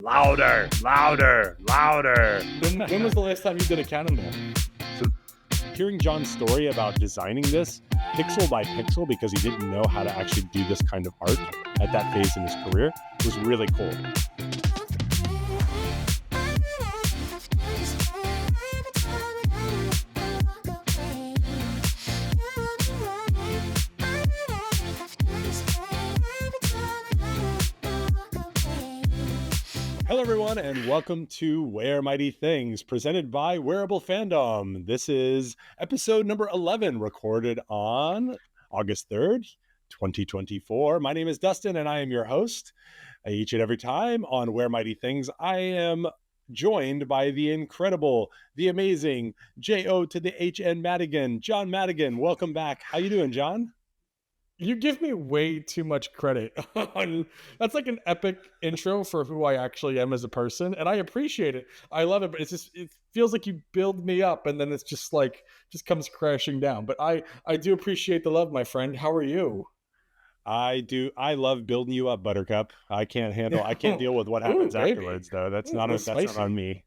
Louder, louder, louder. When was the last time you did a cannonball? So, hearing John's story about designing this pixel by pixel because he didn't know how to actually do this kind of art at that phase in his career was really cool. Hello, everyone, and welcome to Wear Mighty Things, presented by Wearable Fandom. This is episode number 11, recorded on August 3rd, 2024. My name is Dustin, and I am your host. Each and every time on Wear Mighty Things, I am joined by the incredible, the amazing J-O to the H-N Madigan, John Madigan. Welcome back. How you doing, John? You give me way too much credit. That's like an epic intro for who I actually am as a person, and I appreciate it. I love it, but it feels like you build me up, and then it's just comes crashing down. But I do appreciate the love, my friend. How are you? I do. I love building you up, Buttercup. I can't deal with what happens afterwards, though. That's not on me.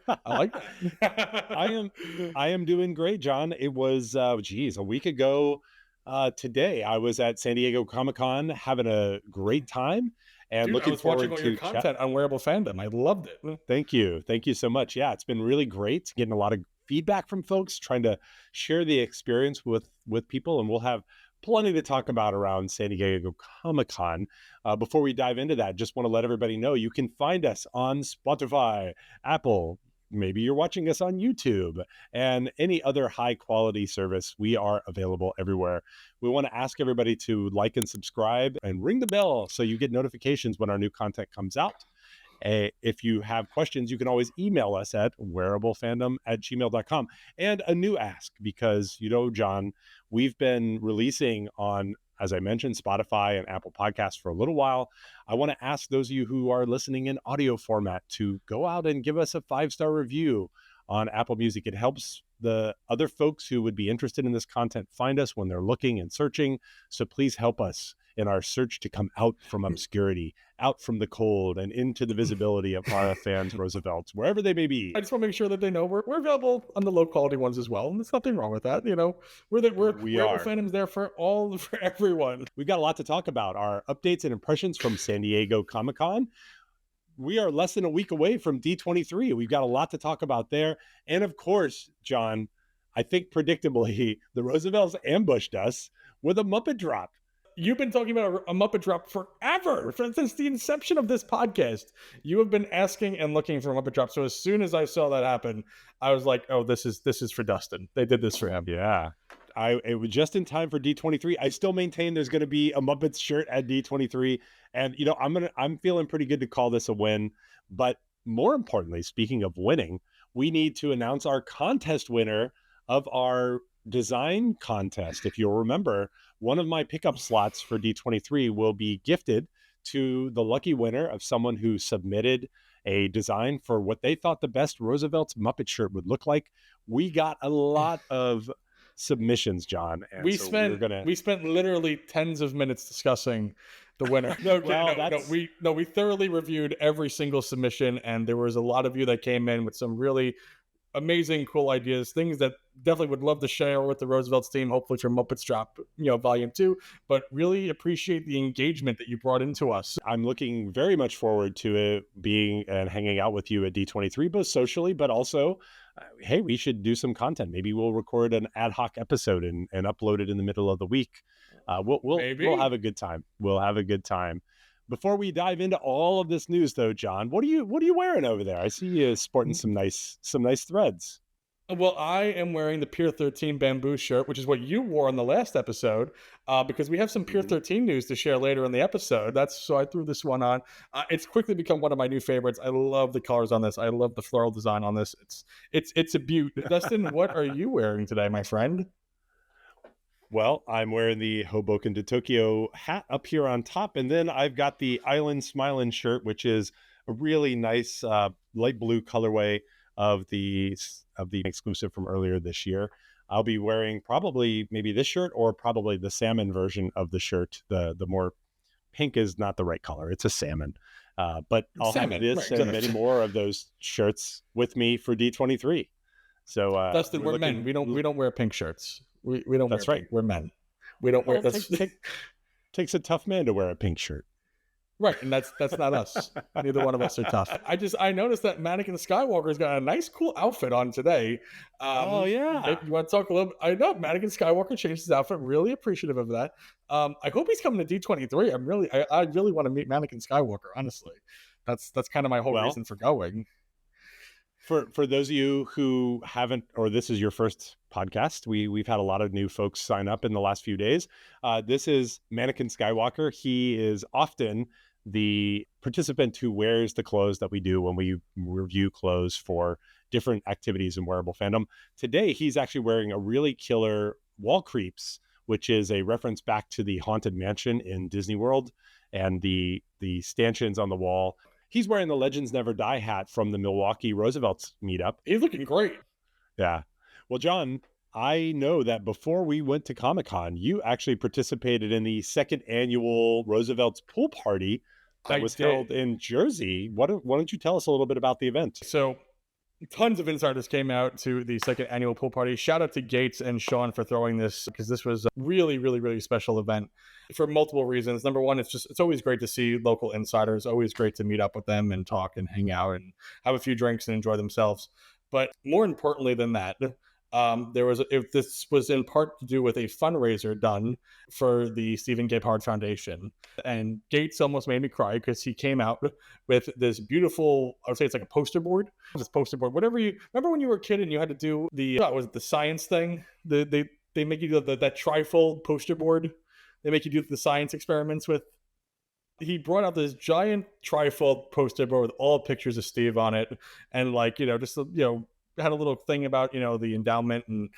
I like that. I am doing great, John. It was a week ago. Today I was at San Diego Comic-Con having a great time and looking forward to your content on Wearable Fandom. I loved it. Thank you so much. Yeah, it's been really great getting a lot of feedback from folks, trying to share the experience with people, and we'll have plenty to talk about around San Diego Comic-Con. Before we dive into that, just want to let everybody know you can find us on Spotify, Apple. Maybe you're watching us on YouTube and any other high quality service. We are available everywhere. We want to ask everybody to like and subscribe and ring the bell so you get notifications when our new content comes out. If you have questions, you can always email us at wearablefandom@gmail.com. And a new ask, because, John, we've been releasing on, as I mentioned, Spotify and Apple Podcasts for a little while. I want to ask those of you who are listening in audio format to go out and give us a 5-star review on Apple Music. It helps the other folks who would be interested in this content find us when they're looking and searching. So please help us in our search to come out from obscurity, out from the cold, and into the visibility of our fans, Roosevelts, wherever they may be. I just want to make sure that they know we're available on the low quality ones as well, and there's nothing wrong with that. Wearable Fandom's there for everyone. We've got a lot to talk about. Our updates and impressions from San Diego Comic-Con. We are less than a week away from D23. We've got a lot to talk about there. And of course, John, I think predictably, the Roosevelts ambushed us with a Muppet Drop. You've been talking about a Muppet Drop forever, since the inception of this podcast. You have been asking and looking for a Muppet Drop. So as soon as I saw that happen, I was like, "Oh, this is for Dustin. They did this for him." Yeah, it was just in time for D23. I still maintain there's going to be a Muppets shirt at D23, and I'm feeling pretty good to call this a win. But more importantly, speaking of winning, we need to announce our contest winner of our design contest. If you'll remember, one of my pickup slots for D23 will be gifted to the lucky winner of someone who submitted a design for what they thought the best Roosevelt's Muppet shirt would look like. We got a lot of submissions, John. And we spent literally tens of minutes discussing the winner. We thoroughly reviewed every single submission, and there was a lot of you that came in with some really amazing, cool ideas, things that definitely would love to share with the Roosevelt's team, hopefully for Muppets Drop, Volume 2, but really appreciate the engagement that you brought into us. I'm looking very much forward to it being and hanging out with you at D23, both socially, but also, hey, we should do some content. Maybe we'll record an ad hoc episode and upload it in the middle of the week. We'll have a good time. We'll have a good time. Before we dive into all of this news, though, John, what are you wearing over there? I see you sporting some nice threads. Well, I am wearing the Pier 13 bamboo shirt, which is what you wore on the last episode, because we have some Pier 13 news to share later in the episode. So I threw this one on. It's quickly become one of my new favorites. I love the colors on this. I love the floral design on this. It's a beaut. Dustin, what are you wearing today, my friend? Well, I'm wearing the Hoboken to Tokyo hat up here on top, and then I've got the Island Smilin' shirt, which is a really nice light blue colorway of the exclusive from earlier this year. I'll be wearing probably maybe this shirt or probably the salmon version of the shirt. The more pink is not the right color. It's a salmon. But I'll have this and many more of those shirts with me for D23. So Dustin, we're men. We don't wear pink shirts. We don't. That's wear right. Pink. We're men. We don't wear. Takes a tough man to wear a pink shirt. Right, and that's not us. Neither one of us are tough. I noticed that Mannequin Skywalker's got a nice, cool outfit on today. Oh yeah, you want to talk a little? I know Mannequin Skywalker changed his outfit. Really appreciative of that. I hope he's coming to D23. I really want to meet Mannequin Skywalker. Honestly, that's kind of my whole reason for going. For those of you who haven't, or this is your first podcast, we've had a lot of new folks sign up in the last few days. This is Mannequin Skywalker. He is often the participant who wears the clothes that we do when we review clothes for different activities in Wearable Fandom. Today, he's actually wearing a really killer Wall Creeps, which is a reference back to the Haunted Mansion in Disney World and the stanchions on the wall. He's wearing the Legends Never Die hat from the Milwaukee Roosevelt's meetup. He's looking great. Yeah. Well, John, I know that before we went to Comic-Con, you actually participated in the second annual Roosevelt's pool party that was held in Jersey. Why don't you tell us a little bit about the event? So tons of insiders came out to the second annual pool party. Shout out to Gates and Sean for throwing this, because this was a really, really, really special event for multiple reasons. Number one, it's always great to see local insiders. Always great to meet up with them and talk and hang out and have a few drinks and enjoy themselves. But more importantly than that, this was in part to do with a fundraiser done for the Stephen Gebhard Foundation. And Gates almost made me cry because he came out with this beautiful, I would say it's like a poster board. This poster board, whatever you remember when you were a kid and you had to do was it the science thing? They make you do that trifold poster board. They make you do the science experiments with. He brought out this giant trifold poster board with all pictures of Steve on it, and had a little thing about the endowment and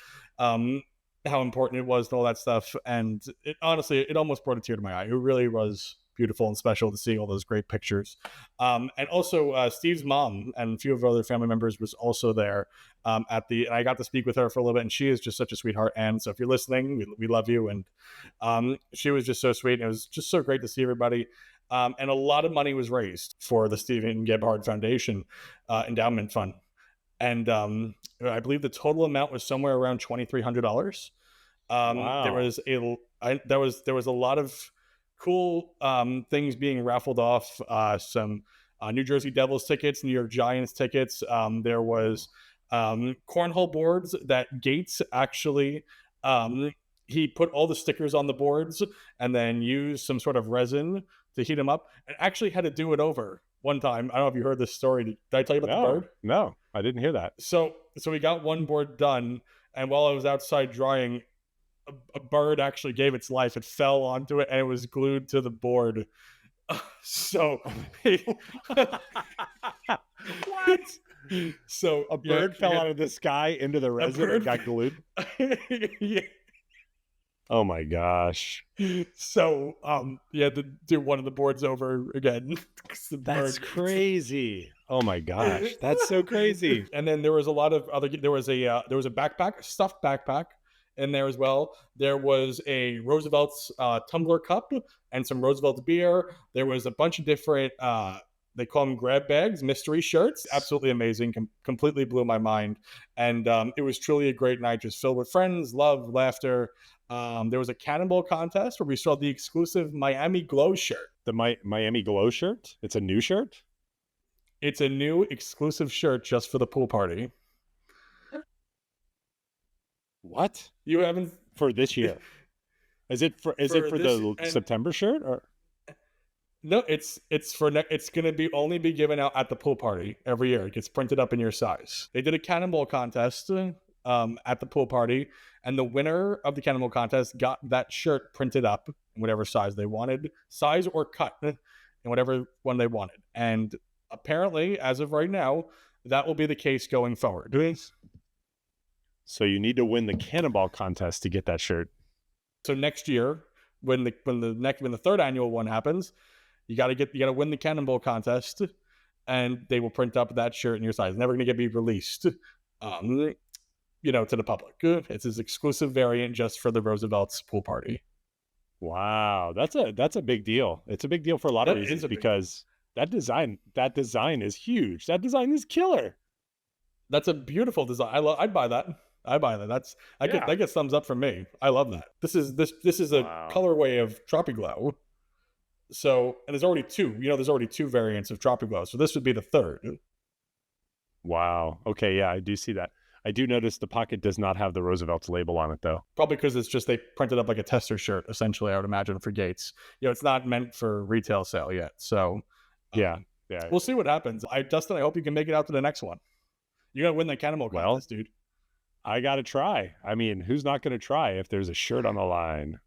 how important it was and all that stuff. And it honestly, it almost brought a tear to my eye. It really was beautiful and special to see all those great pictures. And also Steve's mom and a few of our other family members was also there and I got to speak with her for a little bit, and she is just such a sweetheart. And so if you're listening, we love you. And she was just so sweet, and it was just so great to see everybody. And a lot of money was raised for the Stephen Gebhard Foundation endowment fund. And I believe the total amount was somewhere around $2,300. Wow. There was a lot of cool things being raffled off. Some New Jersey Devils tickets, New York Giants tickets. There was cornhole boards that Gates actually he put all the stickers on the boards and then used some sort of resin to heat them up, and actually had to do it over one time. I don't know if you heard this story. Did I tell you about the bird? No, I didn't hear that. So we got one board done, and while I was outside drying, a bird actually gave its life. It fell onto it, and it was glued to the board. So what? So a bird fell out of the sky into the resin and got glued? Yeah. Oh my gosh. So you had to do one of the boards over again. That's crazy. Oh my gosh. That's so crazy. And then there was a lot of other, there was a backpack, a stuffed backpack in there as well. There was a Roosevelt's tumbler cup and some Roosevelt's beer. There was a bunch of different they call them grab bags, mystery shirts. Absolutely amazing. Completely blew my mind. And it was truly a great night, just filled with friends, love, laughter. There was a cannonball contest where we saw the exclusive Miami Glow shirt. The Miami Glow shirt? It's a new shirt? It's a new exclusive shirt just for the pool party. What? You haven't? For this year? Is it for the September shirt or? No, it's going to only be given out at the pool party every year. It gets printed up in your size. They did a cannonball contest at the pool party, and the winner of the cannonball contest got that shirt printed up in whatever size they wanted, size or cut, in whatever one they wanted. And apparently, as of right now, that will be the case going forward. So you need to win the cannonball contest to get that shirt. So next year, when the third annual one happens, you got to win the cannonball contest, and they will print up that shirt in your size. It's never going to be released, to the public. It's his exclusive variant just for the Roosevelt's pool party. Wow, that's a big deal. It's a big deal for a lot of reasons because That design is huge. That design is killer. That's a beautiful design. I'd buy that. That gets thumbs up from me. I love that. This is a colorway of Tropiglow. So, and there's already two. There's already two variants of Tropiglow. So this would be the third. Wow. Okay, yeah, I do see that. I do notice the pocket does not have the Roosevelt's label on it, though. Probably because it's just they printed up like a tester shirt, essentially, I would imagine, for Gates. It's not meant for retail sale yet. So, yeah. We'll see what happens. Dustin, I hope you can make it out to the next one. You're going to win the cannibal contest, dude. I got to try. I mean, who's not going to try if there's a shirt on the line?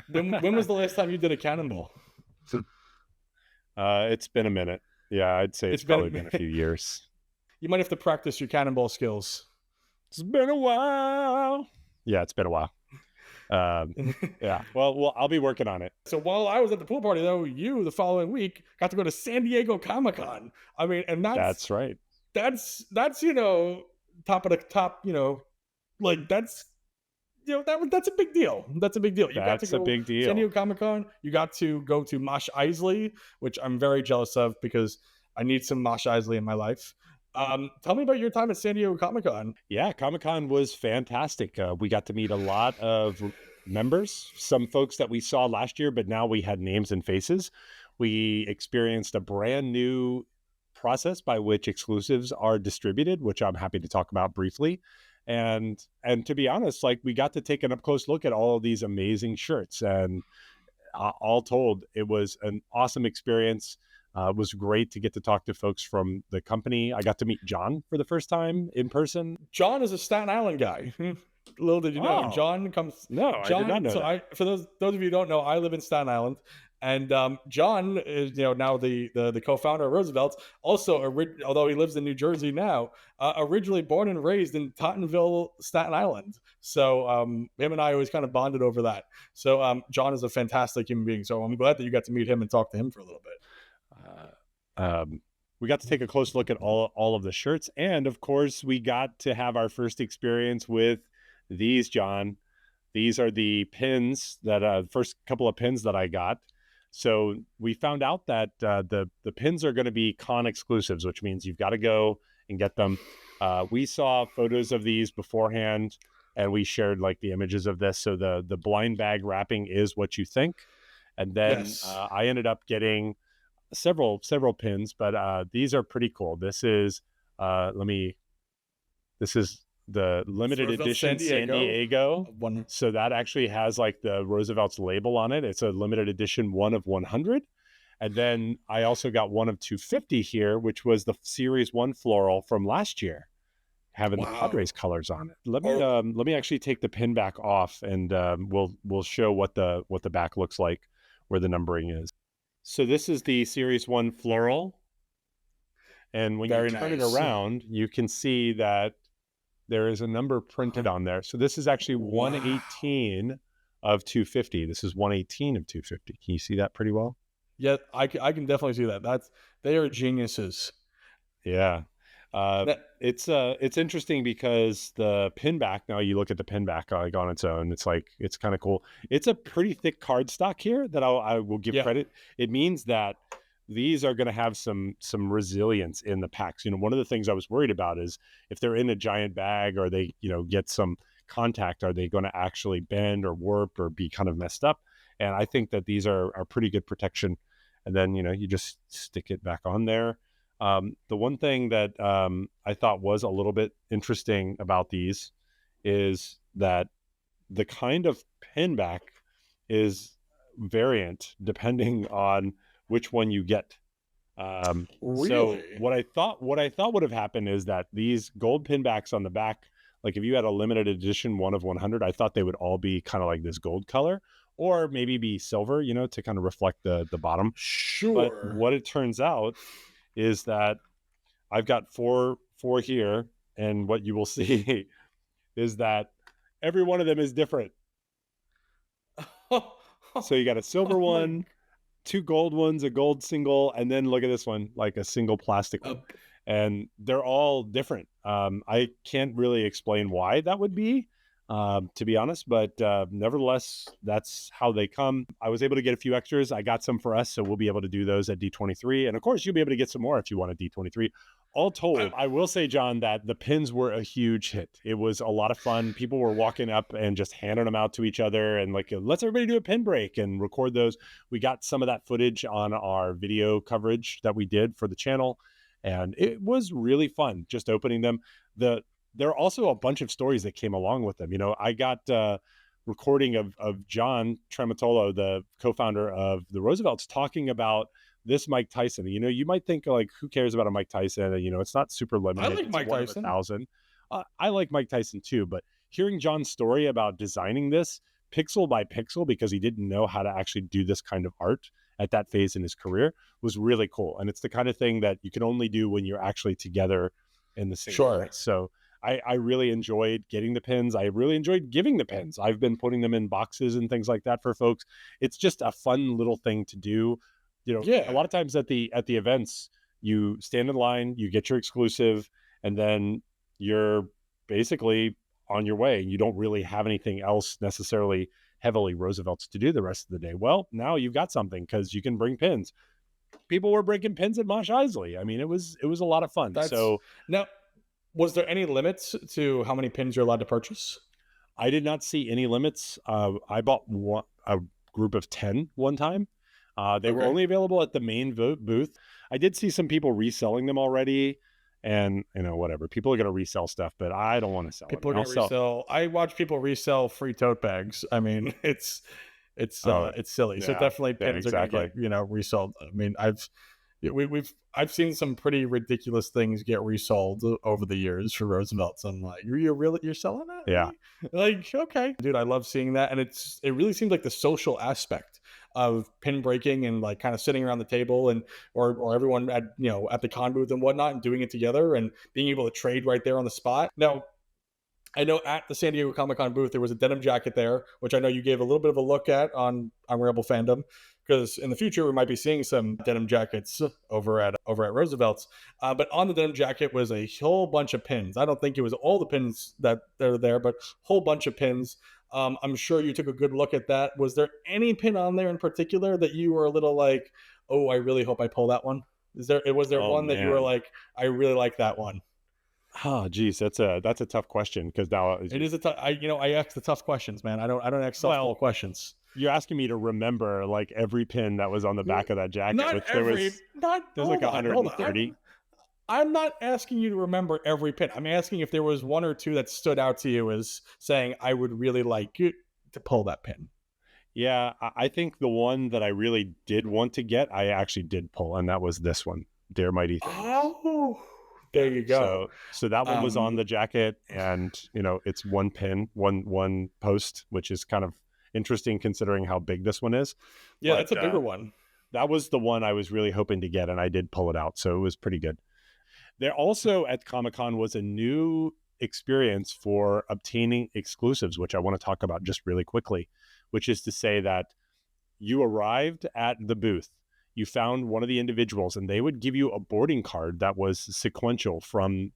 When was the last time you did a cannonball? It's been a minute. Yeah, I'd say it's probably been a few years. You might have to practice your cannonball skills. It's been a while. Yeah, it's been a while. Yeah. Well, I'll be working on it. So while I was at the pool party, though, you the following week got to go to San Diego Comic-Con. I mean, and that's right. That's top of the top. Like that's a big deal. That's a big deal. That's a big deal. San Diego Comic-Con. You got to go to Mosh Isley, which I'm very jealous of because I need some Mosh Isley in my life. Tell me about your time at San Diego Comic-Con. Yeah, Comic-Con was fantastic. We got to meet a lot of members, some folks that we saw last year, but now we had names and faces. We experienced a brand new process by which exclusives are distributed, which I'm happy to talk about briefly. And to be honest, like we got to take an up close look at all of these amazing shirts, and all told, it was an awesome experience. It was great to get to talk to folks from the company. I got to meet John for the first time in person. John is a Staten Island guy. Little did you know, John comes. No, I did not know. So for those of you who don't know, I live in Staten Island, and John is now the co-founder of Roosevelt's. Also, although he lives in New Jersey now, originally born and raised in Tottenville, Staten Island. So him and I always kind of bonded over that. So John is a fantastic human being. So I'm glad that you got to meet him and talk to him for a little bit. We got to take a close look at all of the shirts, and of course we got to have our first experience with these, John. These are the pins that first couple of pins that I got. So we found out that the pins are going to be con exclusives, which means you've got to go and get them. We saw photos of these beforehand, and we shared like the images of this. So the blind bag wrapping is what you think, and then yes. I ended up getting several pins, but these are pretty cool. This is the limited edition San Diego. So that actually has like the Roosevelt's label on it. It's a limited edition 1 of 100. And then I also got 1 of 250 here, which was the Series 1 floral from last year, having the Padres colors on it. Let me actually take the pin back off, and we'll show what the back looks like, where the numbering is. So this is the Series 1 floral. And when you turn it around, you can see that there is a number printed on there. So this is actually 118 of 250. This is 118 of 250. Can you see that pretty well? Yeah, I can definitely see that. They are geniuses. Yeah. It's interesting because the pin back, now you look at the pin back like on its own, it's kind of cool. It's a pretty thick cardstock here that I will give credit. It means that these are going to have some resilience in the packs. One of the things I was worried about is if they're in a giant bag or they, get some contact, are they going to actually bend or warp or be kind of messed up? And I think that these are pretty good protection. And then, you just stick it back on there. The one thing that I thought was a little bit interesting about these is that the kind of pin back is variant depending on which one you get. Really? So what I thought would have happened is that these gold pin backs on the back, like if you had a limited edition 1 of 100, I thought they would all be kind of like this gold color, or maybe be silver, to kind of reflect the bottom. Sure. But what it turns out is that I've got four here, and what you will see is that every one of them is different. So you got a silver one, 2 gold ones, a gold single, and then look at this one, like a single plastic one. And they're all different. I can't really explain why that would be. to be honest, but nevertheless, that's how they come. I was able to get a few extras. I got some for us, so we'll be able to do those at D23. And of course, you'll be able to get some more if you want at D23. All told, I will say, John, that the pins were a huge hit. It was a lot of fun. People were walking up and just handing them out to each other and like, let's everybody do a pin break and record those. We got some of that footage on our video coverage that we did for the channel. And it was really fun just opening them. There are also a bunch of stories that came along with them. You know, I got recording of John Trematolo, the co-founder of the Roosevelts, talking about this Mike Tyson. You know, you might think like, who cares about a Mike Tyson? You know, it's not super limited. I like Mike Tyson. 1,000. I like Mike Tyson too, but hearing John's story about designing this pixel by pixel because he didn't know how to actually do this kind of art at that phase in his career was really cool. And it's the kind of thing that you can only do when you're actually together in the same place. So I really enjoyed getting the pins. I really enjoyed giving the pins. I've been putting them in boxes and things like that for folks. It's just a fun little thing to do. You know, a lot of times at the events, you stand in line, you get your exclusive, and then you're basically on your way. You don't really have anything else necessarily heavily Roosevelt's to do the rest of the day. Well, now you've got something because you can bring pins. People were breaking pins at Mosh Isley. I mean, it was a lot of fun. So now, was there any limits to how many pins you're allowed to purchase? I did not see any limits. I bought a group of 10 one time. They were only available at the main booth. I did see some people reselling them already, and you know, whatever. People are going to resell stuff, but I don't want to sell. People are going to resell. I watch people resell free tote bags. I mean, it's silly. So definitely pins are going to get, you know, resold. I mean, I've seen some pretty ridiculous things get resold over the years for Roosevelt's. I'm like, you're selling that? Yeah. Like, okay, dude, I love seeing that, and it really seems like the social aspect of pin breaking and like kind of sitting around the table and or everyone at the con booth and whatnot and doing it together and being able to trade right there on the spot. Now, I know at the San Diego Comic-Con booth there was a denim jacket there, which I know you gave a little bit of a look at on Wearable Fandom, because in the future we might be seeing some denim jackets over at Roosevelt's. But on the denim jacket was a whole bunch of pins. I don't think it was all the pins that are there, but a whole bunch of pins. I'm sure you took a good look at that. Was there any pin on there in particular that you were a little like, oh, I really hope I pull that one? Was there one that you were like, I really like that one? Oh, geez, that's a tough question, because now it is a tough. I ask the tough questions, man. I don't ask softball questions. You're asking me to remember like every pin that was on the back of that jacket, there's like 130. I'm not asking you to remember every pin. I'm asking if there was one or two that stood out to you as saying, I would really like you to pull that pin. Yeah, I think the one that I really did want to get, I actually did pull, and that was this one, Dear Mighty Things. Oh, there you go. So that one was on the jacket, and it's one pin, one post, which is kind of interesting considering how big this one is. Yeah, that's a bigger one. That was the one I was really hoping to get, and I did pull it out, so it was pretty good. There also at Comic-Con was a new experience for obtaining exclusives, which I want to talk about just really quickly, which is to say that you arrived at the booth, you found one of the individuals, and they would give you a boarding card that was sequential from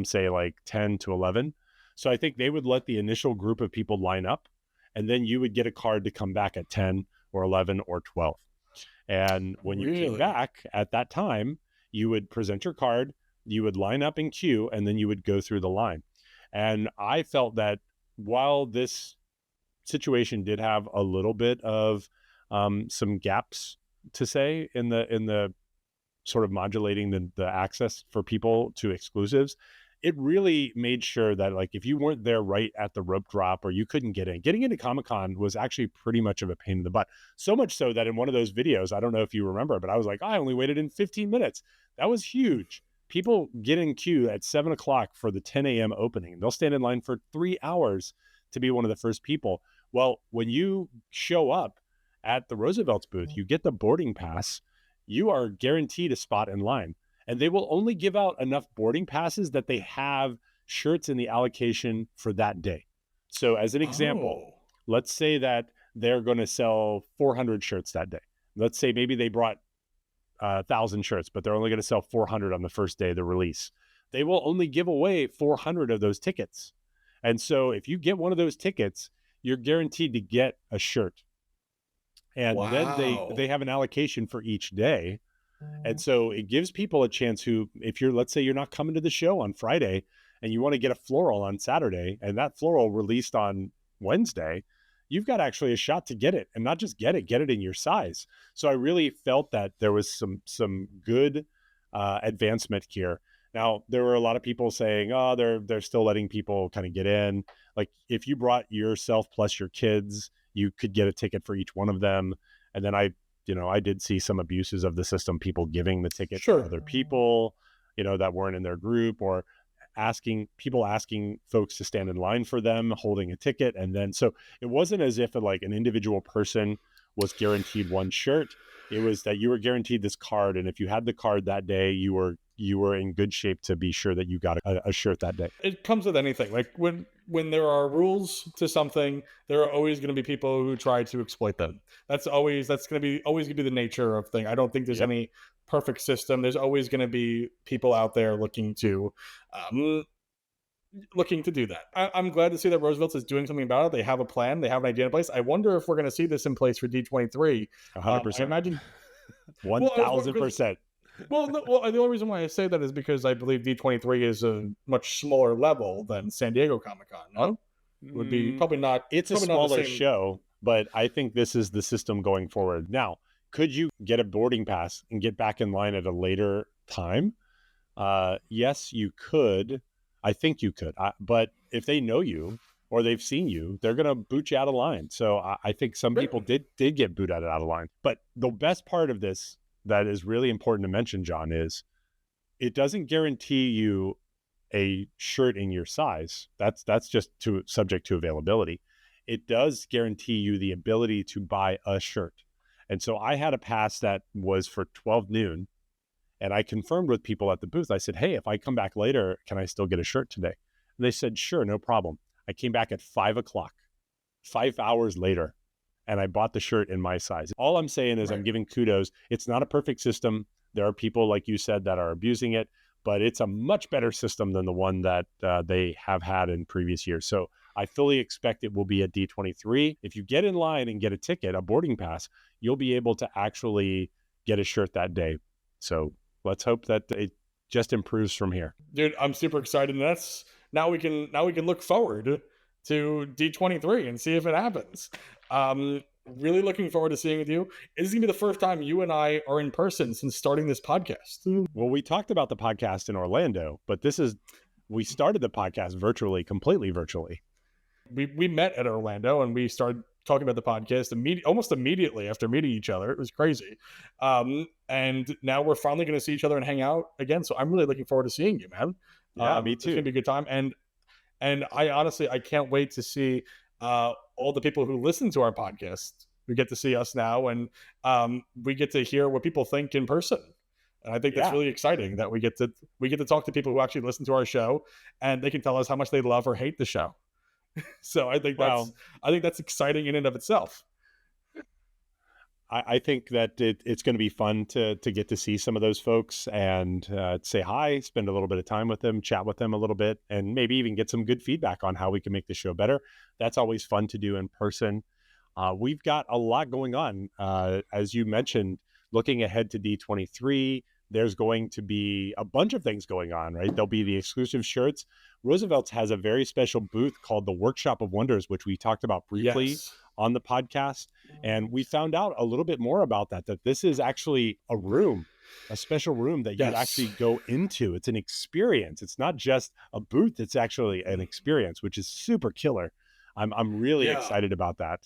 say like 10 to 11. So I think they would let the initial group of people line up, and then you would get a card to come back at 10 or 11 or 12. And when you came back at that time, you would present your card, you would line up in queue, and then you would go through the line. And I felt that while this situation did have a little bit of some gaps to say in the sort of modulating the access for people to exclusives, it really made sure that like if you weren't there right at the rope drop or you couldn't get in, getting into Comic-Con was actually pretty much of a pain in the butt. So much so that in one of those videos, I don't know if you remember, but I was like, I only waited in 15 minutes. That was huge. People get in queue at 7 o'clock for the 10 a.m. opening. They'll stand in line for 3 hours to be one of the first people. Well, when you show up at the Roosevelt's booth, you get the boarding pass, you are guaranteed a spot in line. And they will only give out enough boarding passes that they have shirts in the allocation for that day. So as an example, let's say that they're going to sell 400 shirts that day. Let's say maybe they brought 1,000 shirts, but they're only going to sell 400 on the first day of the release. They will only give away 400 of those tickets. And so if you get one of those tickets, you're guaranteed to get a shirt. And then they have an allocation for each day. And so it gives people a chance who, if you're, let's say you're not coming to the show on Friday and you want to get a floral on Saturday, and that floral released on Wednesday, you've got actually a shot to get it, and not just get it in your size. So I really felt that there was some good advancement here. Now, there were a lot of people saying, oh, they're still letting people kind of get in. Like if you brought yourself plus your kids, you could get a ticket for each one of them. And then I did see some abuses of the system, people giving the ticket to other people, that weren't in their group, or asking folks to stand in line for them holding a ticket. And then, so it wasn't as if like an individual person was guaranteed one shirt. It was that you were guaranteed this card. And if you had the card that day, you were in good shape to be sure that you got a shirt that day. It comes with anything. Like when there are rules to something, there are always going to be people who try to exploit them. That's going to be the nature of thing. I don't think there's any perfect system. There's always going to be people out there looking to do that. I'm glad to see that Roosevelt's is doing something about it. They have a plan. They have an idea in place. I wonder if we're going to see this in place for D23. 100%. I imagine 1,000%. Well, the only reason why I say that is because I believe D23 is a much smaller level than San Diego Comic-Con. No? Would be probably not. It's a smaller show, but I think this is the system going forward. Now, could you get a boarding pass and get back in line at a later time? Yes, you could. I think you could. But if they know you or they've seen you, they're going to boot you out of line. So I think some people did get booted out of line. But the best part of this that is really important to mention, John, is it doesn't guarantee you a shirt in your size. That's just subject to availability. It does guarantee you the ability to buy a shirt. And so I had a pass that was for 12 noon, and I confirmed with people at the booth. I said, hey, if I come back later, can I still get a shirt today? And they said, sure, no problem. I came back at 5 o'clock, 5 hours later, and I bought the shirt in my size. All I'm saying is I'm giving kudos. It's not a perfect system. There are people, like you said, that are abusing it, but it's a much better system than the one that they have had in previous years. So I fully expect it will be at D23. If you get in line and get a ticket, a boarding pass, you'll be able to actually get a shirt that day. So let's hope that it just improves from here. Dude, I'm super excited. And now we can look forward to D23 and see if it happens. Really looking forward to seeing with you. This is going to be the first time you and I are in person since starting this podcast. Well, we talked about the podcast in Orlando, but we started the podcast completely virtually. We met at Orlando and we started talking about the podcast almost immediately after meeting each other. It was crazy. And now we're finally going to see each other and hang out again. So I'm really looking forward to seeing you, man. Yeah, me too. It's going to be a good time. And I honestly, I can't wait to see all the people who listen to our podcast. We get to see us now, and we get to hear what people think in person. And I think that's really exciting that we get to talk to people who actually listen to our show, and they can tell us how much they love or hate the show. So I think that's exciting in and of itself. I think that it's going to be fun to get to see some of those folks and say hi, spend a little bit of time with them, chat with them a little bit, and maybe even get some good feedback on how we can make the show better. That's always fun to do in person. We've got a lot going on. As you mentioned, looking ahead to D23, there's going to be a bunch of things going on, right? There'll be the exclusive shirts. Roosevelt's has a very special booth called the Workshop of Wonders, which we talked about briefly on the podcast. And we found out a little bit more about that this is actually a special room that you actually go into. It's an experience. It's not just a booth. It's actually an experience, which is super killer. I'm really excited about that.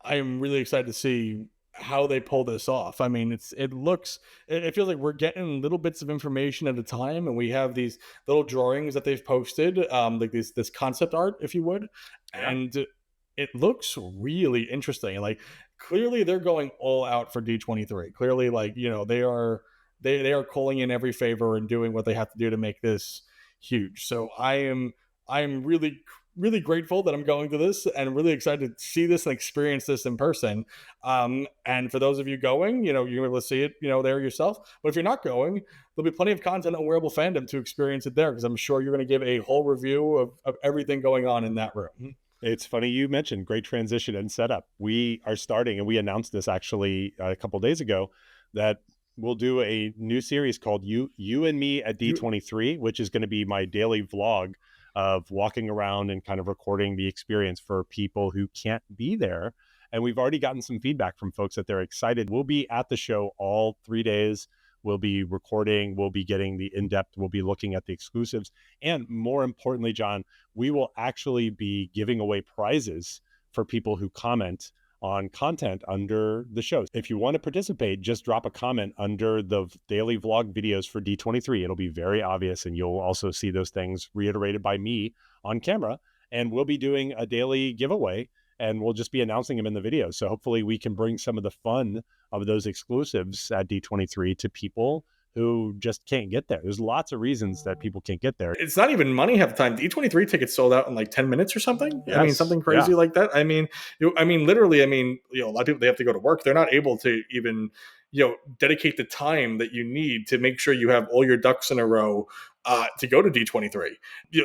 I'm really excited to see how they pull this off. I mean, it feels like we're getting little bits of information at a time, and we have these little drawings that they've posted, like this concept art, if you would, and it looks really interesting. And like, clearly they're going all out for D23. Clearly, like, they are calling in every favor and doing what they have to do to make this huge. So I am really, really grateful that I'm going to this, and really excited to see this and experience this in person. And for those of you going, you're able to see it, there yourself. But if you're not going, there'll be plenty of content on Wearable Fandom to experience it there, because I'm sure you're going to give a whole review of everything going on in that room. It's funny you mentioned great transition and setup. We are starting, and we announced this actually a couple of days ago, that we'll do a new series called You and Me at D23, which is going to be my daily vlog of walking around and kind of recording the experience for people who can't be there. And we've already gotten some feedback from folks that they're excited. We'll be at the show all 3 days. We'll be recording, we'll be getting the in-depth, we'll be looking at the exclusives. And more importantly, John, we will actually be giving away prizes for people who comment on content under the show. If you want to participate, just drop a comment under the daily vlog videos for D23. It'll be very obvious, and you'll also see those things reiterated by me on camera. And we'll be doing a daily giveaway, and we'll just be announcing them in the video. So hopefully we can bring some of the fun of those exclusives at D23 to people who just can't get there. There's lots of reasons that people can't get there. It's not even money half the time. D23 tickets sold out in like 10 minutes or something. Yes. I mean, something crazy like that. I mean, literally, a lot of people, they have to go to work. They're not able to even, dedicate the time that you need to make sure you have all your ducks in a row to go to D23.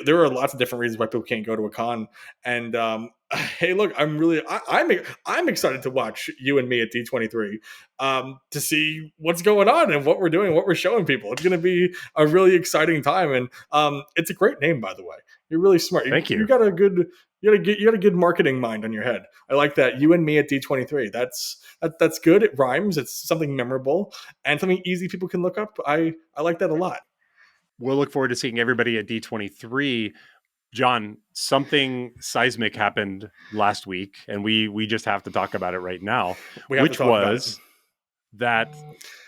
There are lots of different reasons why people can't go to a con. And hey, look, I'm excited to watch You and Me at D23 to see what's going on and what we're doing, what we're showing people. It's going to be a really exciting time. And it's a great name, by the way. You're really smart. Thank you. You got a good marketing mind on your head. I like that. You and Me at D23. That's good. It rhymes. It's something memorable and something easy people can look up. I like that a lot. We'll look forward to seeing everybody at D23. John, something seismic happened last week, and we just have to talk about it right now, which was that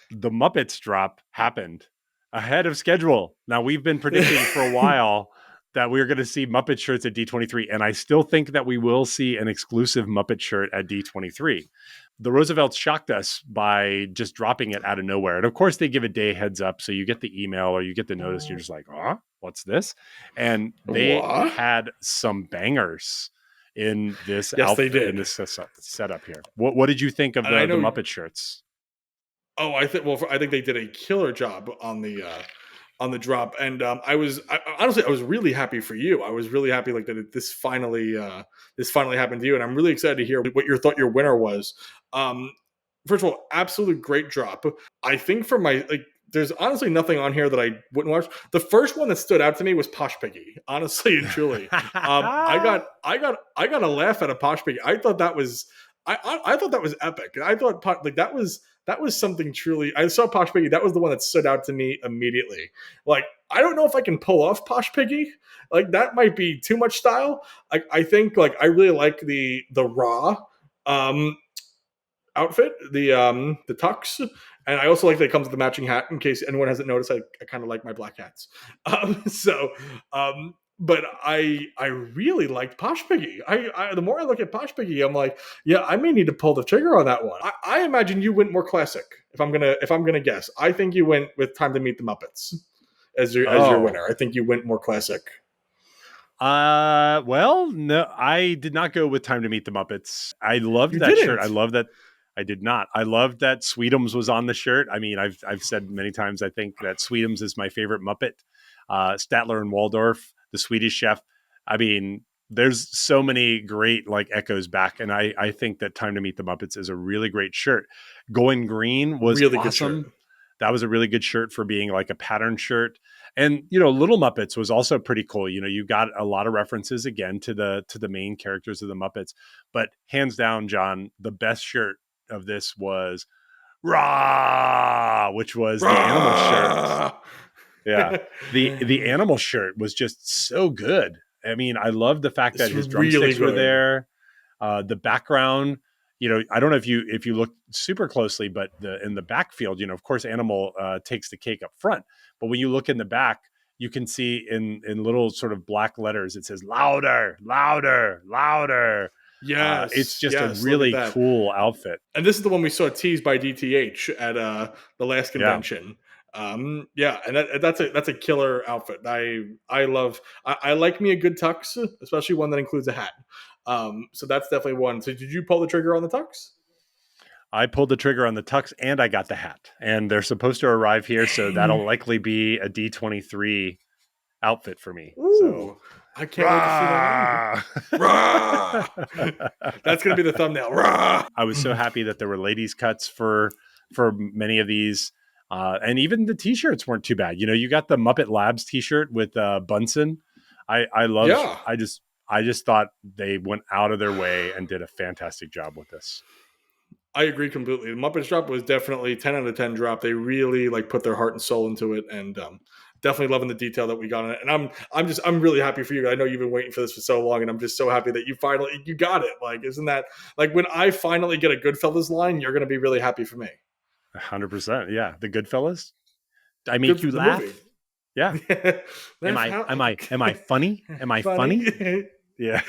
the Muppets Drop happened ahead of schedule. Now, we've been predicting for a while that we're going to see Muppet shirts at D23, and I still think that we will see an exclusive Muppet shirt at D23. The Roosevelts shocked us by just dropping it out of nowhere. And of course, they give a day heads up. So you get the email or you get the notice. You're just like, what's this? And they had some bangers in this outfit, in this setup here. What did you think of the Muppet shirts? Oh, I think they did a killer job on the drop. And I was really happy for you. I was really happy that this finally happened to you. And I'm really excited to hear what you thought your winner was. First of all, absolute great drop. I think for there's honestly nothing on here that I wouldn't watch. The first one that stood out to me was Posh Piggy, honestly and truly. I got a laugh out of Posh Piggy. I thought that was epic. I thought that was something truly. I saw Posh Piggy. That was the one that stood out to me immediately. I don't know if I can pull off Posh Piggy. That might be too much style. I think I really like the raw outfit, the tux, and I also like that it comes with the matching hat. In case anyone hasn't noticed, I kind of like my black hats. But I really liked Posh Piggy. The more I look at Posh Piggy, I'm like, yeah, I may need to pull the trigger on that one. I imagine you went more classic. If I'm gonna guess, I think you went with Time to Meet the Muppets as your winner. I think you went more classic. Well, no, I did not go with Time to Meet the Muppets. I loved that shirt. I love that. I did not. I loved that Sweetums was on the shirt. I mean, I've said many times, I think that Sweetums is my favorite Muppet. Statler and Waldorf, the Swedish Chef. I mean, there's so many great echoes back. And I think that Time to Meet the Muppets is a really great shirt. Going Green was really awesome. Good shirt. That was a really good shirt for being a pattern shirt. And, Little Muppets was also pretty cool. You got a lot of references again to the main characters of the Muppets, but hands down, John, the best shirt of this was Rah, which was the animal shirt. Yeah. The animal shirt was just so good. I mean, I love the fact that his drumsticks were there. The background, I don't know if you look super closely, but in the backfield, of course, Animal takes the cake up front. But when you look in the back, you can see in little sort of black letters, it says louder, louder, louder. Yes, it's just a really cool outfit. And this is the one we saw teased by DTH at the last convention. And that's a killer outfit. I like me a good tux, especially one that includes a hat. So that's definitely one. So did you pull the trigger on the tux? I pulled the trigger on the tux and I got the hat, and they're supposed to arrive here. So that'll likely be a D23 outfit for me. Ooh, so I can't wait to see that. That's going to be the thumbnail. Rah! I was so happy that there were ladies cuts for many of these. And even the t-shirts weren't too bad. You got the Muppet Labs t-shirt with Bunsen. I love, yeah. I just thought they went out of their way and did a fantastic job with this. I agree completely. The Muppets Drop was definitely 10 out of 10 drop. They really put their heart and soul into it, and definitely loving the detail that we got on it. And I'm really happy for you. I know you've been waiting for this for so long, and I'm just so happy that you got it. Isn't that when I finally get a Goodfellas line, you're going to be really happy for me. 100%. Yeah. The Goodfellas. I make you laugh. Movie. Yeah. Am I funny? Am I funny? Yeah.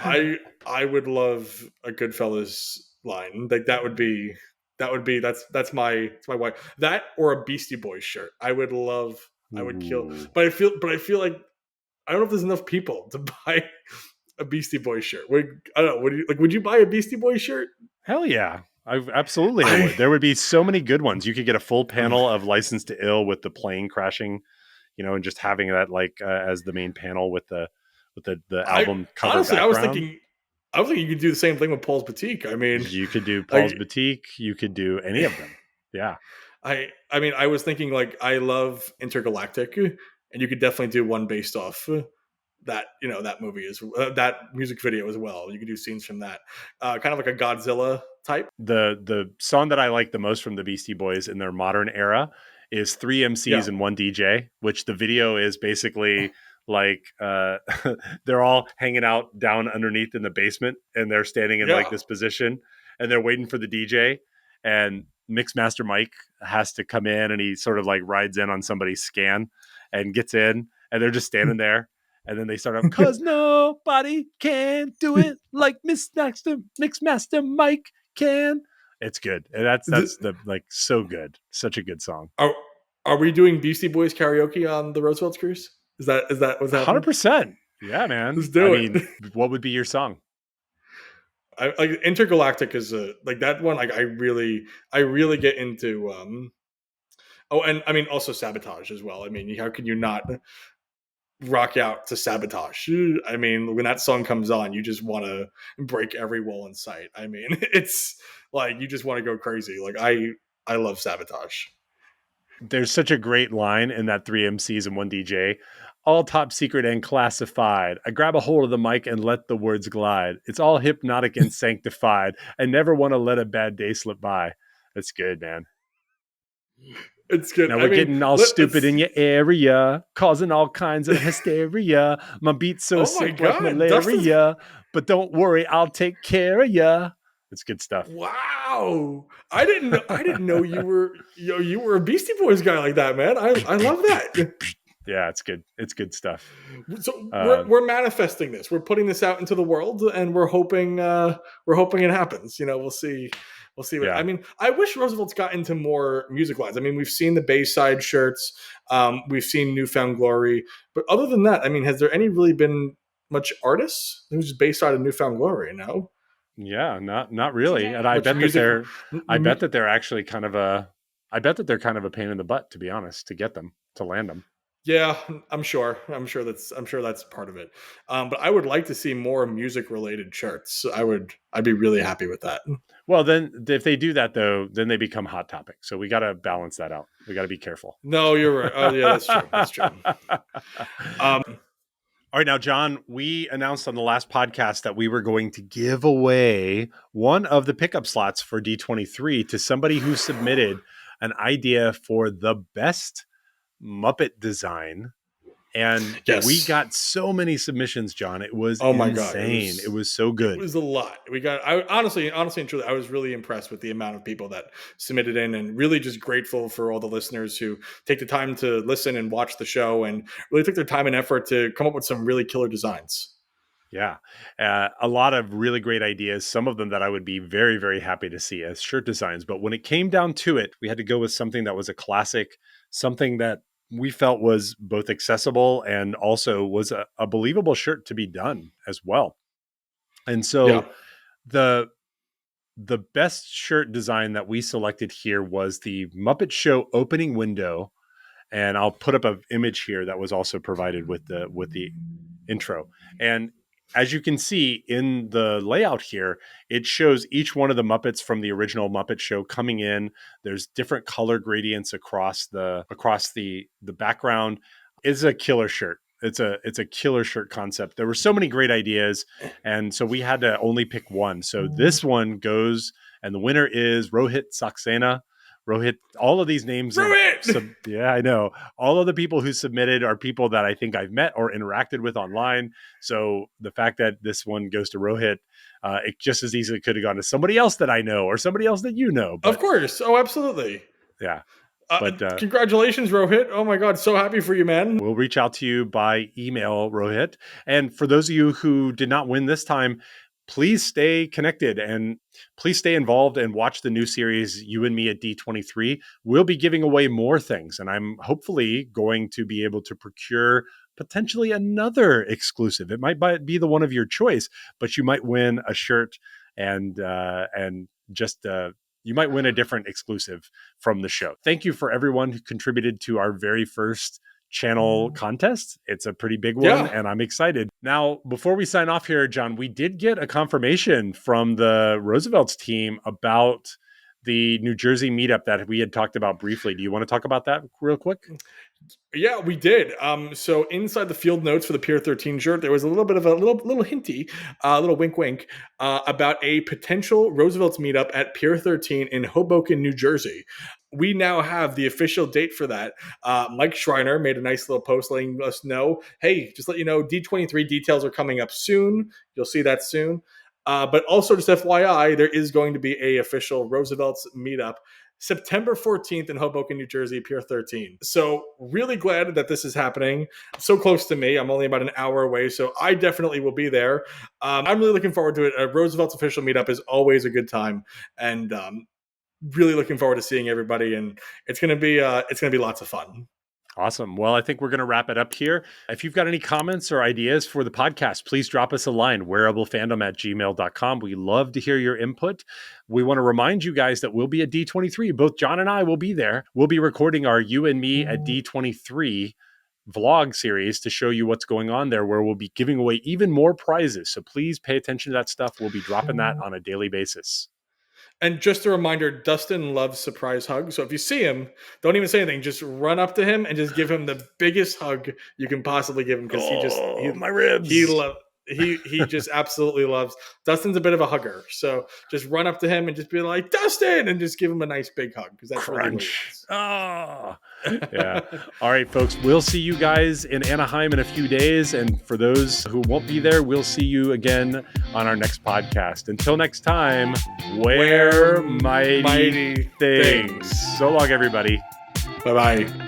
I would love a Goodfellas line. That would be that's my wife. That or a Beastie Boys shirt. I would love. I would kill. But I feel like I don't know if there's enough people to buy a Beastie Boys shirt. I don't know. Would you buy a Beastie Boys shirt? Hell yeah. I would. There would be so many good ones. You could get a full panel of License to Ill with the plane crashing, and just having that as the main panel with the album cover. Honestly, background. I was thinking you could do the same thing with Paul's Boutique. I mean, you could do Paul's Boutique. You could do any of them. Yeah. I mean, I was thinking I love Intergalactic, and you could definitely do one based off that that movie is that music video as well. You could do scenes from that, kind of like a Godzilla type. The song that I like the most from the Beastie Boys in their modern era is 3 MCs and 1 DJ, which the video is basically they're all hanging out down underneath in the basement, and they're standing in this position, and they're waiting for the DJ, and Mixmaster Mike has to come in, and he sort of rides in on somebody's scan and gets in, and they're just standing there. And then they start up, 'cause nobody can do it like Mixmaster Mike can. It's good. And that's so good. Such a good song. Are we doing Beastie Boys karaoke on the Roosevelt's cruise? Is that what's happening? 100%. Yeah, man. Let's do it. What would be your song? Intergalactic is that one. I really get into. Oh, and I mean also Sabotage as well. I mean, how can you not rock out to Sabotage? I mean, when that song comes on, you just want to break every wall in sight. I mean, it's you just want to go crazy. I love Sabotage. There's such a great line in that 3 MCs and 1 DJ. All top secret and classified. I grab a hold of the mic and let the words glide. It's all hypnotic and sanctified. I never want to let a bad day slip by. That's good, man. It's good. Now we're getting all stupid in your area, causing all kinds of hysteria. My beat's so sick like malaria. But don't worry, I'll take care of ya. It's good stuff. Wow. I didn't know you were a Beastie Boys guy like that, man. I love that. Yeah, it's good. It's good stuff. So we're manifesting this. We're putting this out into the world, and we're hoping it happens. We'll see. We'll see. I mean, I wish Roosevelt's got into more music lines. I mean, we've seen the Bayside shirts. We've seen Newfound Glory. But other than that, I mean, has there really been much artists who's based out of Newfound Glory? No. Yeah, not really. And I bet that they're actually kind of a pain in the butt, to be honest, to land them. Yeah, I'm sure that's part of it. But I would like to see more music related shirts. I'd be really happy with that. Well, then if they do that though, then they become Hot Topic. So we got to balance that out. We got to be careful. No, you're right. Oh yeah, that's true. That's true. All right, now, John, we announced on the last podcast that we were going to give away one of the pickup slots for D23 to somebody who submitted an idea for the best Muppet design. And we got so many submissions, John. It was insane. It was so good. It was a lot. Honestly and truly, I was really impressed with the amount of people that submitted in, and really just grateful for all the listeners who take the time to listen and watch the show and really took their time and effort to come up with some really killer designs. Yeah. A lot of really great ideas. Some of them that I would be very, very happy to see as shirt designs. But when it came down to it, we had to go with something that was a classic, something that we felt was both accessible and also was a believable shirt to be done as well. And so the the best shirt design that we selected here was the Muppet Show opening window. And I'll put up an image here that was also provided with the intro. And as you can see in the layout here, it shows each one of the Muppets from the original Muppet Show coming in. There's different color gradients across the background. It's a killer shirt. It's a killer shirt concept. There were so many great ideas, and so we had to only pick one. So this one goes, and the winner is Rohit Saxena. Rohit, all of these names. Rohit! Yeah, I know. All of the people who submitted are people that I think I've met or interacted with online. So the fact that this one goes to Rohit, it just as easily could have gone to somebody else that I know or somebody else that you know. But, of course. Oh, absolutely. Yeah. But congratulations, Rohit. Oh my God. So happy for you, man. We'll reach out to you by email, Rohit. And for those of you who did not win this time, please stay connected and please stay involved and watch the new series, You and Me at D23. We'll be giving away more things, and I'm hopefully going to be able to procure potentially another exclusive. It might be the one of your choice, but you might win a shirt and you might win a different exclusive from the show. Thank you for everyone who contributed to our very first channel contest. It's a pretty big one, and I'm excited. Now, before we sign off here, John, we did get a confirmation from the Roosevelt's team about the New Jersey meetup that we had talked about briefly. Do you want to talk about that real quick? Yeah, we did. So inside the field notes for the Pier 13 shirt, there was a little bit of a little hinty, a little wink wink about a potential Roosevelt's meetup at Pier 13 in Hoboken, New Jersey. We now have the official date for that. Mike Schreiner made a nice little post letting us know, hey, just let you know, D23 details are coming up soon. You'll see that soon. But also just FYI, there is going to be a official Roosevelt's meetup September 14th in Hoboken, New Jersey, Pier 13. So really glad that this is happening. So close to me. I'm only about an hour away, so I definitely will be there. I'm really looking forward to it. A Roosevelt's official meetup is always a good time, and really looking forward to seeing everybody. And it's gonna be lots of fun. Awesome. Well, I think we're going to wrap it up here. If you've got any comments or ideas for the podcast, please drop us a line, wearablefandom@gmail.com. We love to hear your input. We want to remind you guys that we'll be at D23. Both John and I will be there. We'll be recording our You and Me at D23 vlog series to show you what's going on there, where we'll be giving away even more prizes. So please pay attention to that stuff. We'll be dropping that on a daily basis. And just a reminder, Dustin loves surprise hugs. So if you see him, don't even say anything. Just run up to him and just give him the biggest hug you can possibly give him, because my ribs. He just absolutely loves. Dustin's a bit of a hugger, so just run up to him and just be like, Dustin, and just give him a nice big hug, because that's really what he is. Yeah. All right, folks, we'll see you guys in Anaheim in a few days, and for those who won't be there, we'll see you again on our next podcast. Until next time, wear mighty things. So long, everybody. Bye-bye.